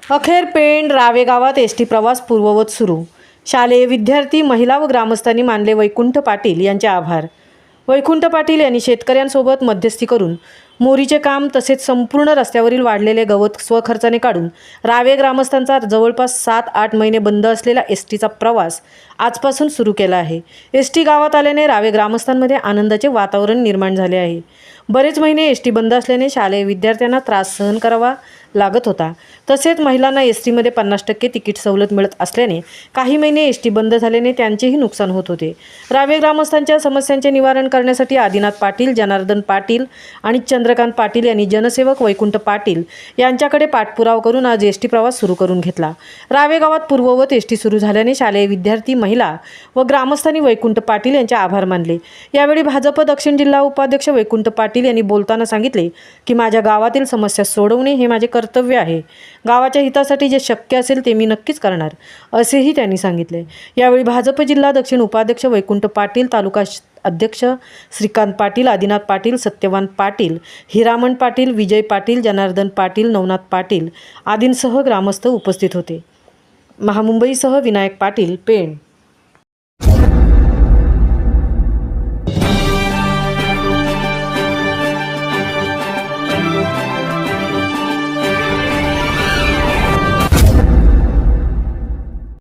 अखेर पेण रावे गावात एसटी प्रवास पूर्ववत सुरू. शालेय विद्यार्थी, महिला व ग्रामस्थांनी मानले वैकुंठ पाटील यांचे आभार. वैकुंठ पाटील यांनी शेतकऱ्यांसोबत मध्यस्थी करून मोरीचे काम तसेच संपूर्ण रस्त्यावरील वाढलेले गवत स्वखर्चाने काढून रावे ग्रामस्थांचा जवळपास 7-8 महिने बंद असलेला एसटीचा प्रवास आजपासून सुरू केला आहे. एसटी गावात आल्याने रावे ग्रामस्थांमध्ये आनंदाचे वातावरण निर्माण झाले आहे. बरेच महिने एसटी बंद असल्याने शालेय विद्यार्थ्यांना त्रास सहन करावा लागत होता. तसेच महिलांना एसटीमध्ये 50% तिकीट सवलत मिळत असल्याने काही महिने एसटी बंद झाल्याने त्यांचेही नुकसान होत होते. रावे ग्रामस्थांच्या समस्यांचे निवारण करण्यासाठी आदिनाथ पाटील, जनार्दन पाटील आणि चंद्रकांत पाटील यांनी जनसेवक वैकुंठ पाटील यांच्याकडे पाठपुरावा करून आज एसटी प्रवास सुरू करून घेतला. रावे गावात पूर्ववत एसटी सुरू झाल्याने शालेय विद्यार्थी, महिला व ग्रामस्थांनी वैकुंठ पाटील यांचे आभार मानले. यावेळी भाजप दक्षिण जिल्हा उपाध्यक्ष वैकुंठ पाटील यांनी बोलताना सांगितले की माझ्या गावातील समस्या सोडवणे हे माझे कर्तव्य आहे. गावाच्या हितासाठी जे शक्य असेल ते मी नक्कीच करणार, असेही त्यांनी सांगितले. यावेळी भाजप जिल्हा दक्षिण उपाध्यक्ष वैकुंठ पाटील, तालुका अध्यक्ष श्रीकांत पाटील, आदिनाथ पाटील, सत्यवान पाटील, हिरामण पाटील, विजय पाटील, जनार्दन पाटील, नवनाथ पाटील आदींसह ग्रामस्थ उपस्थित होते. महामुंबईसह विनायक पाटील, पेण.